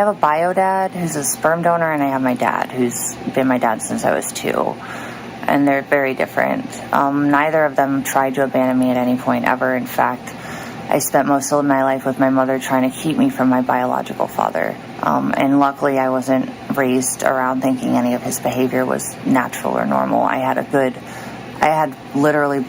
have a bio dad who's a sperm donor, and I have my dad who's been my dad since I was 2. And they're very different. Neither of them tried to abandon me at any point ever. In fact, I spent most of my life with my mother trying to keep me from my biological father. And luckily I wasn't raised around thinking any of his behavior was natural or normal. I had literally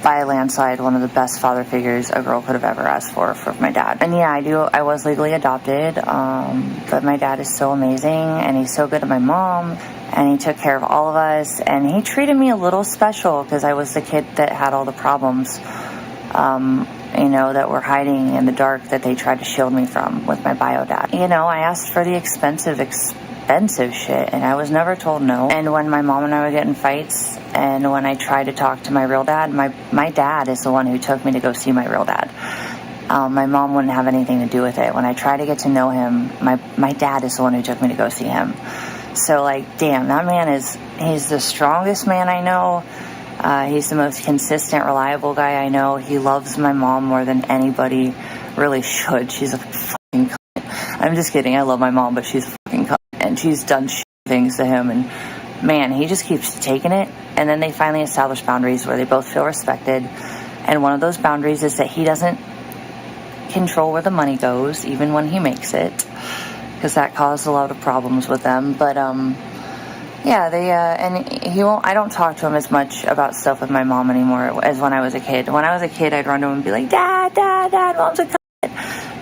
by a landslide one of the best father figures a girl could have ever asked for my dad. And yeah, I was legally adopted, but my dad is so amazing, and he's so good to my mom, and he took care of all of us, and he treated me a little special because I was the kid that had all the problems, that were hiding in the dark that they tried to shield me from with my bio dad. I asked for the expensive shit, and I was never told no. And when my mom and I would get in fights, and when I tried to talk to my real dad, my dad is the one who took me to go see my real dad. My mom wouldn't have anything to do with it. When I tried to get to know him, my dad is the one who took me to go see him. So, damn, that man he's the strongest man I know. He's the most consistent, reliable guy I know. He loves my mom more than anybody really should. She's a fucking cunt. I'm just kidding. I love my mom, but she's a fucking cunt. And she's done things to him. And, man, he just keeps taking it. And then they finally establish boundaries where they both feel respected. And one of those boundaries is that he doesn't control where the money goes, even when he makes it. Because that caused a lot of problems with them. But, yeah, and he won't. I don't talk to him as much about stuff with my mom anymore as when I was a kid. When I was a kid, I'd run to him and be like, Dad, Mom's a cunt.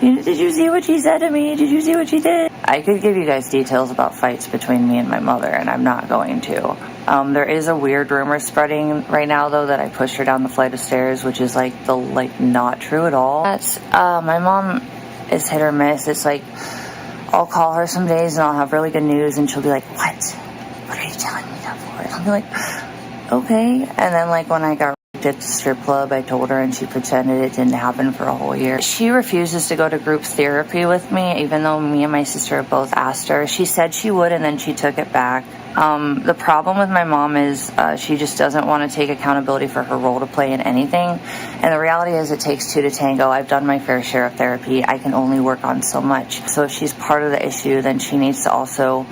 Did you see what she said to me? Did you see what she did? I could give you guys details about fights between me and my mother, and I'm not going to. There is a weird rumor spreading right now, though, that I pushed her down the flight of stairs, which is not true at all. My mom is hit or miss. It's I'll call her some days and I'll have really good news, and she'll be like, What are you telling me that for? And I'll be like, okay. And then when I got raped at the strip club, I told her, and she pretended it didn't happen for a whole year. She refuses to go to group therapy with me, even though me and my sister have both asked her. She said she would, and then she took it back. The problem with my mom is she just doesn't want to take accountability for her role to play in anything. And the reality is it takes 2 to tango. I've done my fair share of therapy. I can only work on so much. So if she's part of the issue, then she needs to also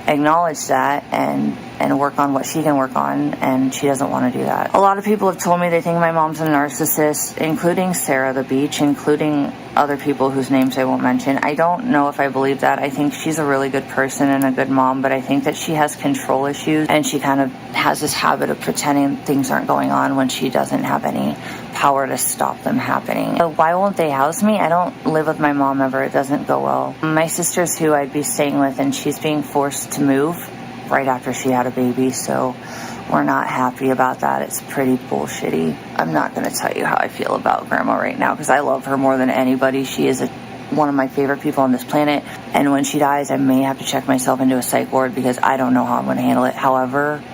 acknowledge that and work on what she can work on, and she doesn't want to do that. A lot of people have told me they think my mom's a narcissist, including Sarah the Beach, including other people whose names I won't mention. I don't know if I believe that. I think she's a really good person and a good mom, but I think that she has control issues, and she kind of has this habit of pretending things aren't going on when she doesn't have any power to stop them happening. So why won't they house me? I don't live with my mom ever. It doesn't go well. My sister's who I'd be staying with, and she's being forced to move right after she had a baby, so we're not happy about that. It's pretty bullshitty. I'm not going to tell you how I feel about Grandma right now because I love her more than anybody. She is one of my favorite people on this planet, and when she dies, I may have to check myself into a psych ward because I don't know how I'm going to handle it. However,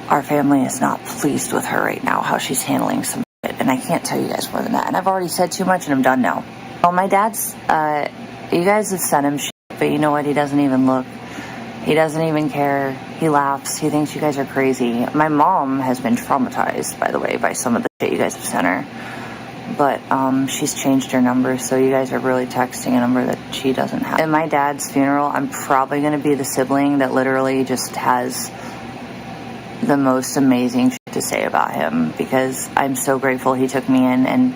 our family is not pleased with her right now, how she's handling some shit, and I can't tell you guys more than that. And I've already said too much, and I'm done now. Well, my dad's, you guys have sent him shit, but you know what? He doesn't even look. He doesn't even care. He laughs. He thinks you guys are crazy. My mom has been traumatized, by the way, by some of the shit you guys have sent her. But she's changed her number, so you guys are really texting a number that she doesn't have. At my dad's funeral, I'm probably going to be the sibling that literally just has the most amazing shit to say about him, because I'm so grateful he took me in, and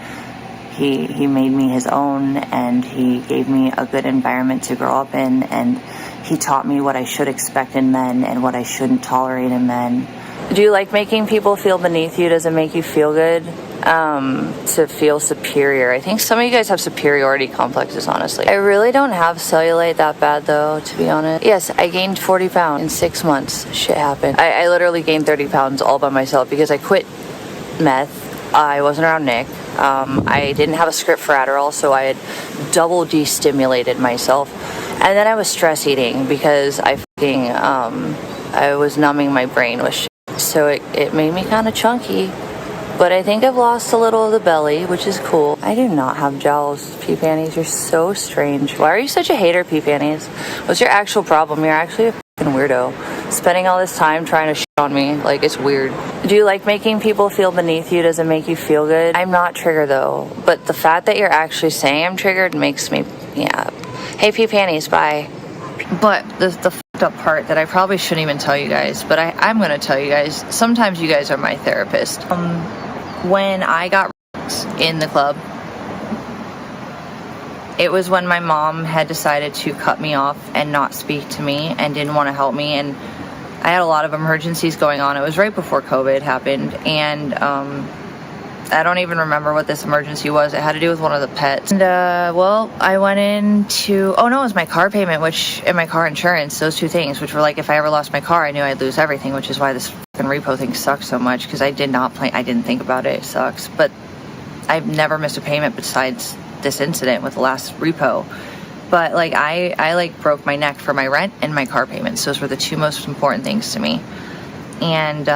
he made me his own, and he gave me a good environment to grow up in, and he taught me what I should expect in men and what I shouldn't tolerate in men. Do you like making people feel beneath you? Does it make you feel good to feel superior? I think some of you guys have superiority complexes, honestly. I really don't have cellulite that bad, though, to be honest. Yes, I gained 40 pounds in 6 months. Shit happened. I literally gained 30 pounds all by myself because I quit meth. I wasn't around Nick. I didn't have a script for Adderall, so I had double destimulated myself. And then I was stress eating because I was numbing my brain with shit. So it made me kind of chunky. But I think I've lost a little of the belly, which is cool. I do not have jowls, pee panties. You're so strange. Why are you such a hater, pee panties? What's your actual problem? You're actually a fucking weirdo. Spending all this time trying to shit on me, it's weird. Do you like making people feel beneath you? Does it make you feel good? I'm not triggered, though. But the fact that you're actually saying I'm triggered makes me, Hey, pee panties, bye. But the fucked up part that I probably shouldn't even tell you guys, but I'm going to tell you guys, sometimes you guys are my therapist. When I got in the club, it was when my mom had decided to cut me off and not speak to me and didn't want to help me, and I had a lot of emergencies going on. It was right before COVID happened, and I don't even remember what this emergency was. It had to do with one of the pets. And, well, I went into, oh no, it was my car payment, and my car insurance, those two things, which were like, if I ever lost my car, I knew I'd lose everything, which is why this fucking repo thing sucks so much, because I didn't think about it. It sucks. But I've never missed a payment besides this incident with the last repo. But like I like broke my neck for my rent and my car payments. Those were the two most important things to me. And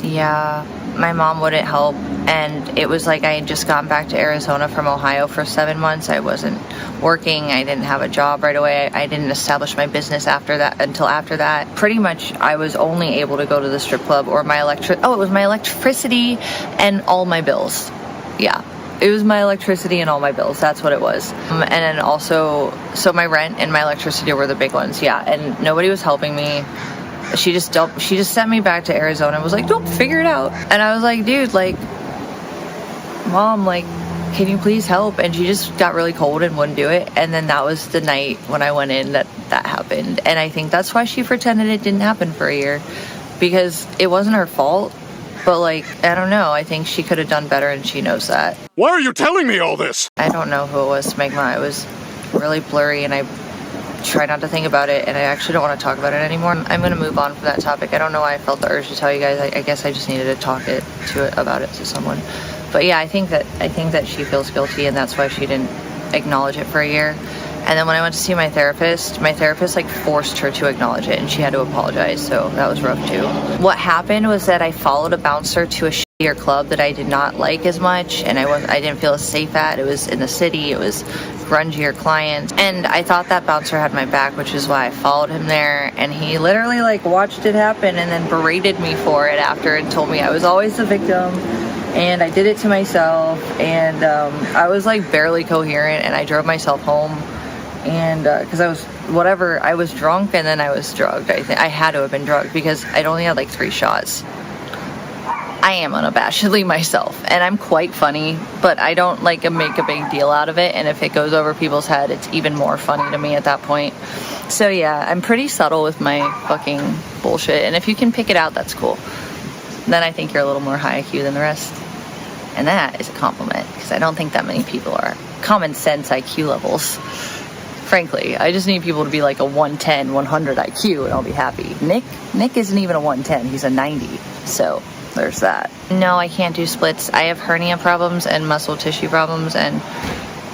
yeah, my mom wouldn't help, and it was like I had just gotten back to Arizona from Ohio for 7 months. I wasn't working. I didn't have a job right away. I didn't establish my business until after that. Pretty much I was only able to go to the strip club or it was my electricity and all my bills. Yeah. It was my electricity and all my bills. That's what it was. And then also, so my rent and my electricity were the big ones. Yeah. And nobody was helping me. She just sent me back to Arizona and was like, don't figure it out. And I was like, dude, like, Mom, like, can you please help? And she just got really cold and wouldn't do it. And then that was the night when I went in that happened. And I think that's why she pretended it didn't happen for a year, because it wasn't her fault. But, like, I don't know. I think she could have done better, and she knows that. Why are you telling me all this? I don't know who it was, Smegma. It was really blurry, and I try not to think about it, and I actually don't want to talk about it anymore. I'm going to move on from that topic. I don't know why I felt the urge to tell you guys. I guess I just needed to talk about it to someone. But, yeah, I think that she feels guilty, and that's why she didn't acknowledge it for a year. And then when I went to see my therapist, like forced her to acknowledge it, and she had to apologize. So that was rough too. What happened was that I followed a bouncer to a shittier club that I did not like as much, and I didn't feel as safe at. It was in the city. It was grungier clients, and I thought that bouncer had my back, which is why I followed him there. And he literally like watched it happen and then berated me for it after, and told me I was always the victim. And I did it to myself, and I was like barely coherent, and I drove myself home. And because I was drunk, and then I was drugged. I think I had to have been drugged because I'd only had like 3 shots. I am unabashedly myself, and I'm quite funny, but I don't like make a big deal out of it. And if it goes over people's head, it's even more funny to me at that point. So yeah, I'm pretty subtle with my fucking bullshit, and if you can pick it out, that's cool. Then I think you're a little more high IQ than the rest, and that is a compliment, because I don't think that many people are common sense IQ levels. Frankly, I just need people to be like a 110, 100 IQ, and I'll be happy. Nick isn't even a 110. He's a 90. So there's that. No, I can't do splits. I have hernia problems and muscle tissue problems, and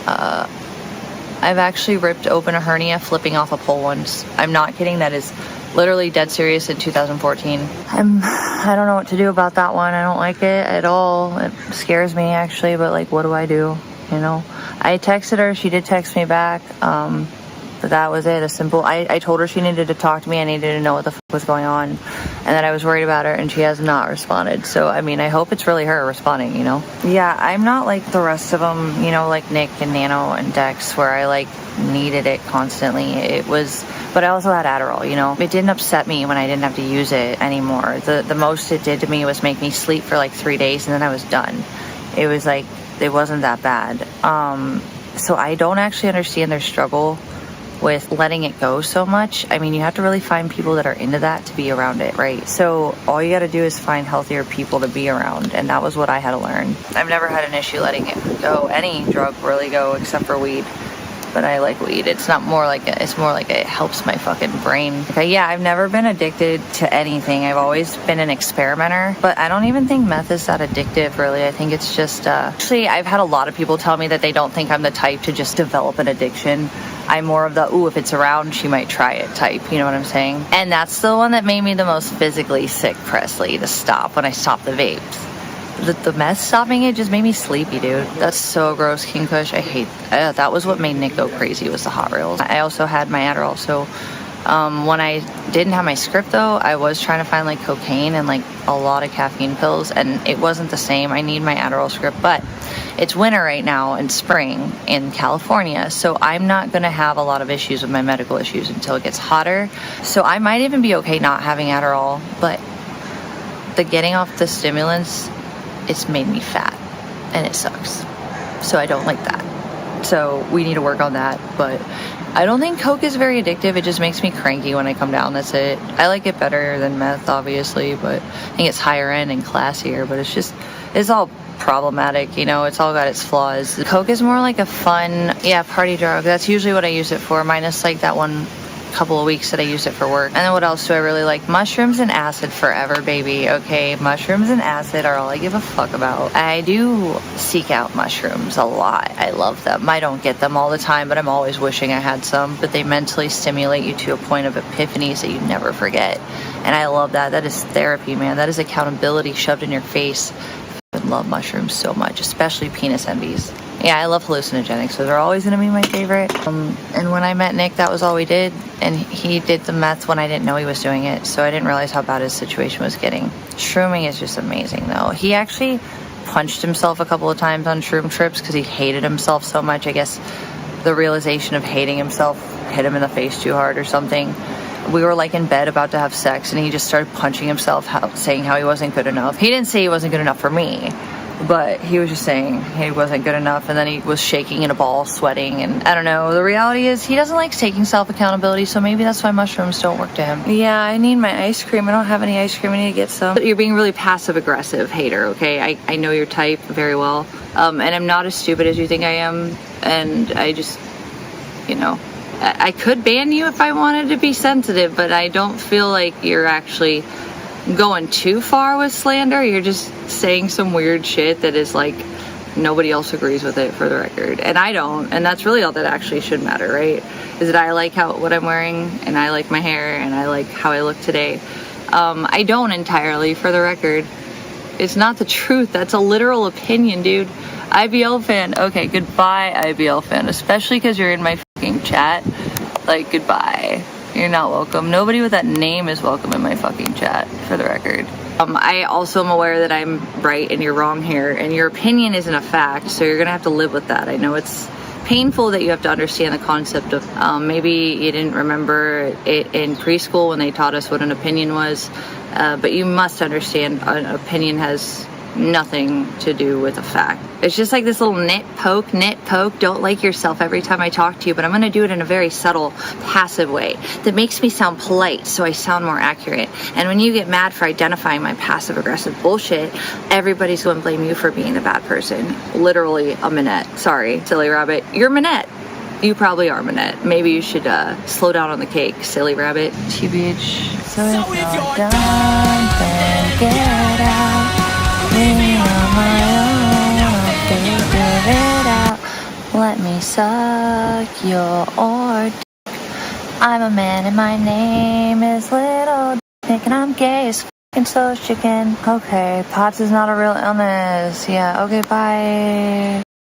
I've actually ripped open a hernia flipping off a pole once. I'm not kidding. That is literally dead serious in 2014. I don't know what to do about that one. I don't like it at all. It scares me, actually, but like, what do I do? You know, I texted her. She did text me back. But that was it. I told her she needed to talk to me. I needed to know what the fuck was going on, and that I was worried about her, and she has not responded. So, I mean, I hope it's really her responding, you know? Yeah, I'm not like the rest of them, you know, like Nick and Nano and Dex, where I like needed it constantly. But I also had Adderall, you know? It didn't upset me when I didn't have to use it anymore. The most it did to me was make me sleep for like 3 days, and then I was done. It was like, it wasn't that bad. So I don't actually understand their struggle with letting it go so much. I mean, you have to really find people that are into that to be around it, right? So all you got to do is find healthier people to be around, and that was what I had to learn. I've never had an issue letting it go, any drug really go, except for weed. But I like weed. It's more like it helps my fucking brain. Okay, yeah, I've never been addicted to anything. I've always been an experimenter, but I don't even think meth is that addictive, really. I think it's just, actually, I've had a lot of people tell me that they don't think I'm the type to just develop an addiction. I'm more of the, ooh, if it's around, she might try it type, you know what I'm saying? And that's the one that made me the most physically sick, Presley, to stop when I stopped the vapes. The meth stopping it just made me sleepy, dude. That's so gross, King Kush. I hate that was what made Nick go crazy, was the hot rails. I also had my Adderall, so When I didn't have my script though, I was trying to find like cocaine and like a lot of caffeine pills, and it wasn't the same. I need my Adderall script, but it's winter right now and spring in California, so I'm not going to have a lot of issues with my medical issues until it gets hotter. So I might even be okay not having Adderall, but the getting off the stimulants, it's made me fat and it sucks. So I don't like that. So we need to work on that, but I don't think Coke is very addictive. It just makes me cranky when I come down. That's it. I like it better than meth, obviously, but I think it's higher end and classier, but it's all problematic, you know. It's all got its flaws. Coke is more like a fun, party drug. That's usually what I use it for, minus like that one couple of weeks that I used it for work. And then what else do I really like? Mushrooms and acid forever, baby. Okay, mushrooms and acid are all I give a fuck about. I do seek out mushrooms a lot. I love them. I don't get them all the time, but I'm always wishing I had some. But they mentally stimulate you to a point of epiphanies that you never forget. And I love that. That is therapy, man. That is accountability shoved in your face. I love mushrooms so much, especially penis envies. Yeah, I love hallucinogenics, so they're always going to be my favorite. And when I met Nick, that was all we did. And he did the meth when I didn't know he was doing it, so I didn't realize how bad his situation was getting. Shrooming is just amazing, though. He actually punched himself a couple of times on shroom trips because he hated himself so much. I guess the realization of hating himself hit him in the face too hard or something. We were like in bed about to have sex, and he just started punching himself, saying how he wasn't good enough. He didn't say he wasn't good enough for me, but he was just saying he wasn't good enough, and then he was shaking in a ball, sweating, and I don't know. The reality is he doesn't like taking self-accountability, so maybe that's why mushrooms don't work to him. Yeah, I need my ice cream. I don't have any ice cream. I need to get some. You're being really passive-aggressive hater, okay? I know your type very well, and I'm not as stupid as you think I am, and I just, you know, I could ban you if I wanted to be sensitive, but I don't feel like you're actually going too far with slander. You're just saying some weird shit that is like nobody else agrees with it, for the record, and I don't, and that's really all that actually should matter, right? Is that I like what I'm wearing, and I like my hair, and I like how I look today. I don't entirely, for the record. It's not the truth. That's a literal opinion, dude. IBL fan. Okay, goodbye, IBL fan, especially because you're in my fucking chat. Like, goodbye. You're not welcome. Nobody with that name is welcome in my fucking chat, for the record. I also am aware that I'm right and you're wrong here, and your opinion isn't a fact, so you're gonna have to live with that. I know it's painful that you have to understand the concept of, maybe you didn't remember it in preschool when they taught us what an opinion was, but you must understand an opinion has nothing to do with a fact. It's just like this little nit poke, don't like yourself every time I talk to you, but I'm going to do it in a very subtle, passive way that makes me sound polite, so I sound more accurate. And when you get mad for identifying my passive-aggressive bullshit, everybody's going to blame you for being the bad person. Literally a Minette. Sorry, silly rabbit. You're Minette. You probably are Minette. Maybe you should slow down on the cake, silly rabbit. TBH. So if you're done, then get out. Leave me on my own, I'll figure it out. Let me suck your dick. I'm a man and my name is Little Dick, and I'm gay as fucking so chicken. Okay, POTS is not a real illness. Yeah, okay, bye.